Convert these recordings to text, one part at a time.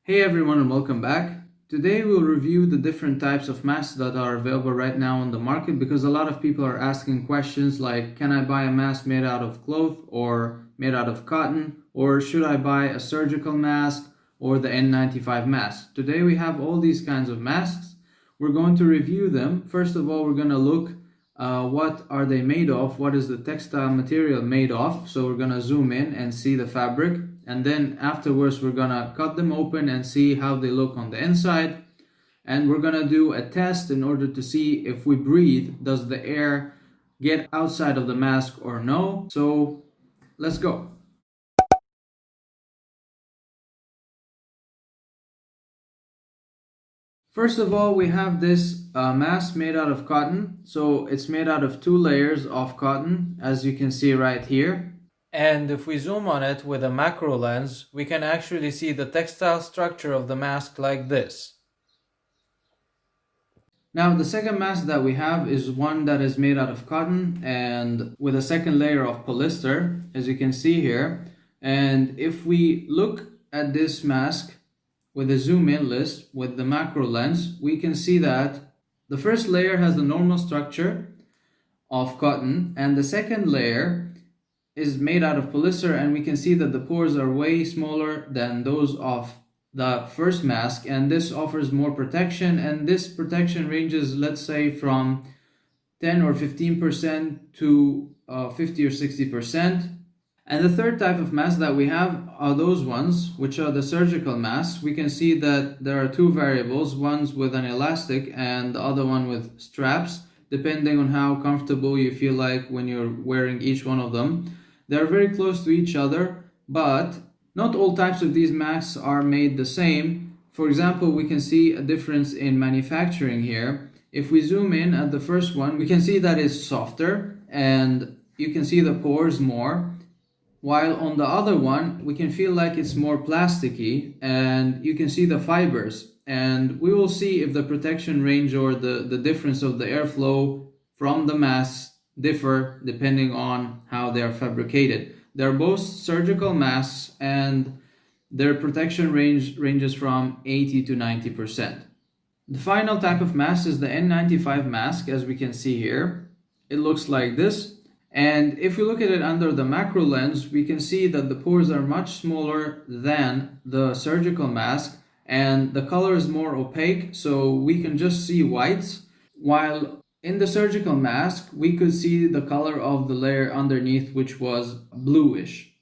Hey everyone and welcome back. Today we'll review the different types of masks that are available right now on the market because a lot of people are asking questions like, can I buy a mask made out of cloth or made out of cotton, or should I buy a surgical mask or the N95 mask? Today we have all these kinds of masks. We're going to review them. First of all, we're going to look what are they made of, what is the textile material made of. So we're going to zoom in and see the fabric, and then afterwards we're going to cut them open and see how they look on the inside. And we're going to do a test in order to see if we breathe, does the air get outside of the mask or no. So let's go. First of all, we have this mask made out of cotton. So it's made out of 2 layers of cotton, as you can see right here. And if we zoom on it with a macro lens, we can actually see the textile structure of the mask like this. Now, the second mask that we have is one that is made out of cotton and with a second layer of polyester, as you can see here. And if we look at this mask with a zoom in list with the macro lens, we can see that the first layer has the normal structure of cotton, and the second layer is made out of polyester, and we can see that the pores are way smaller than those of the first mask, and this offers more protection, and this protection ranges, let's say, from 10 or 15% to 50 or 60%. And the third type of mask that we have are those ones which are the surgical masks. We can see that there are 2 variables, one's with an elastic and the other one with straps, depending on how comfortable you feel like when you're wearing each one of them. They're very close to each other, but not all types of these masks are made the same. For example, we can see a difference in manufacturing here. If we zoom in at the first one, we can see that it's softer and you can see the pores more. While on the other one, we can feel like it's more plasticky and you can see the fibers. And we will see if the protection range or the difference of the airflow from the masks differ depending on how they are fabricated. They're both surgical masks and their protection ranges from 80 to 90%. The final type of mask is the N95 mask, as we can see here. It looks like this. And if we look at it under the macro lens, we can see that the pores are much smaller than the surgical mask and the color is more opaque, so we can just see whites, while in the surgical mask we could see the color of the layer underneath, which was bluish.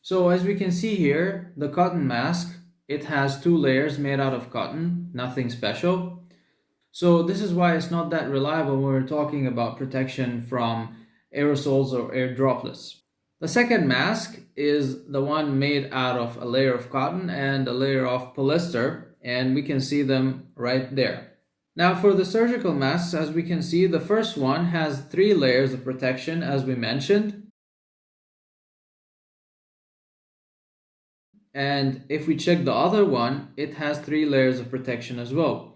So as we can see here, the cotton mask, it has 2 layers made out of cotton, nothing special. So this is why it's not that reliable when we're talking about protection from aerosols or air droplets. The second mask is the one made out of a layer of cotton and a layer of polyester, and we can see them right there. Now for the surgical masks, as we can see, the first one has 3 layers of protection, as we mentioned. And if we check the other one, it has 3 layers of protection as well.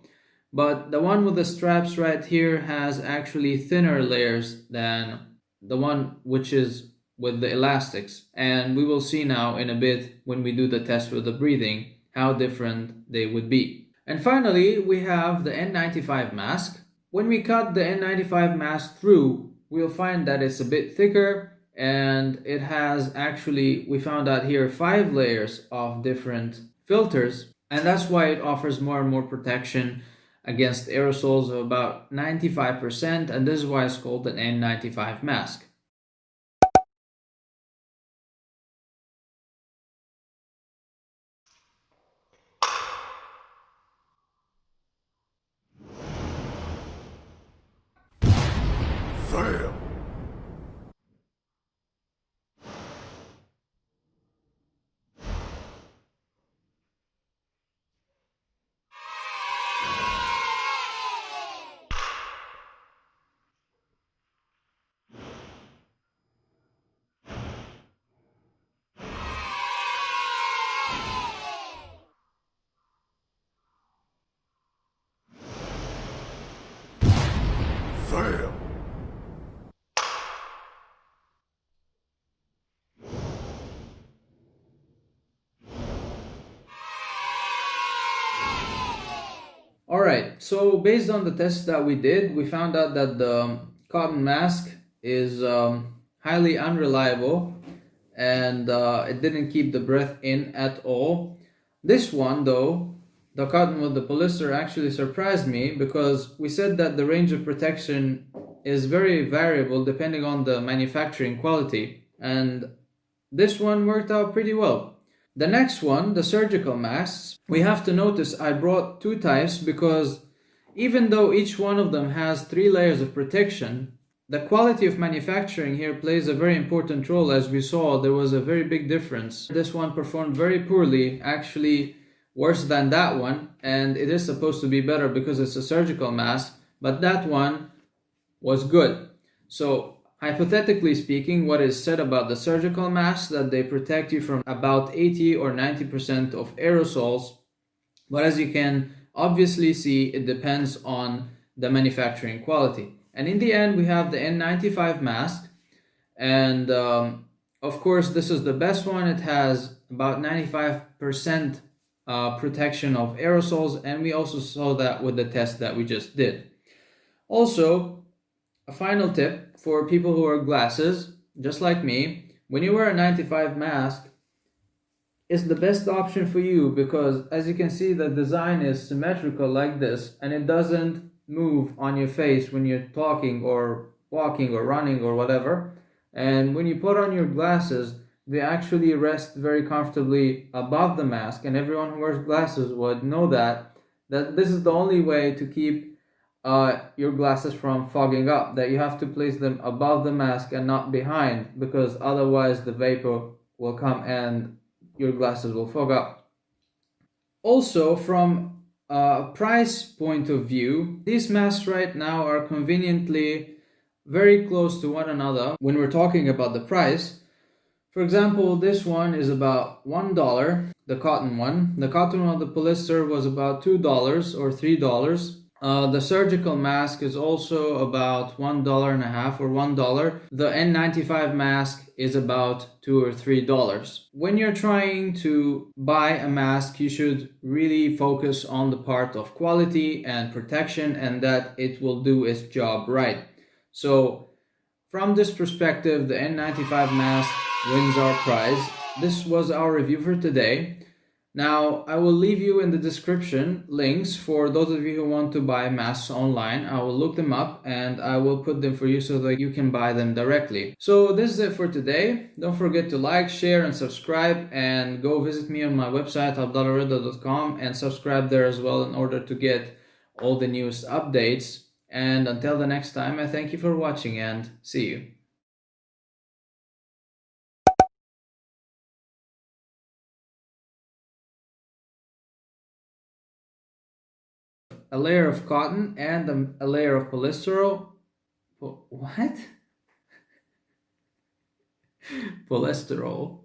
But the one with the straps right here has actually thinner layers than the one which is with the elastics. And we will see now in a bit when we do the test with the breathing how different they would be. And finally, we have the N95 mask. When we cut the N95 mask through, we'll find that it's a bit thicker and it has actually, we found out here, 5 layers of different filters. And that's why it offers more and more protection against aerosols of about 95%, and this is why it's called an N95 mask. Fail. Alright, so based on the tests that we did, we found out that the cotton mask is highly unreliable, and it didn't keep the breath in at all. This one though, the cotton with the polyester, actually surprised me, because we said that the range of protection is very variable depending on the manufacturing quality, and this one worked out pretty well. The next one, the surgical masks, we have to notice I brought two types because even though each one of them has 3 layers of protection, the quality of manufacturing here plays a very important role. As we saw, there was a very big difference. This one performed very poorly, actually worse than that one, and it is supposed to be better because it's a surgical mask, but that one was good. So hypothetically speaking, what is said about the surgical masks, that they protect you from about 80 or 90% of aerosols, but as you can obviously see, it depends on the manufacturing quality. And in the end, we have the N95 mask, and of course this is the best one. It has about 95% protection of aerosols, and we also saw that with the test that we just did. Also, a final tip for people who wear glasses, just like me: when you wear a 95 mask, it's the best option for you because, as you can see, the design is symmetrical like this, and it doesn't move on your face when you're talking or walking or running or whatever. And when you put on your glasses, they actually rest very comfortably above the mask, and everyone who wears glasses would know that this is the only way to keep your glasses from fogging up, that you have to place them above the mask and not behind, because otherwise the vapor will come and your glasses will fog up. Also, from a price point of view, these masks right now are conveniently very close to one another when we're talking about the price. For example, this one is about $1, the cotton one. The cotton one of the polyester was about $2 or $3. The surgical mask is also about $1.50 or $1. The N95 mask is about $2 or $3. When you're trying to buy a mask, you should really focus on the part of quality and protection, and that it will do its job right. So from this perspective, the N95 mask wins our prize. This was our review for today. Now, I will leave you in the description links for those of you who want to buy masks online. I will look them up and I will put them for you so that you can buy them directly. So this is it for today. Don't forget to like, share, and subscribe, and go visit me on my website abdullahredda.com and subscribe there as well in order to get all the newest updates. And until the next time, I thank you for watching and see you. A layer of cotton and a layer of polyester. What? Polysterol.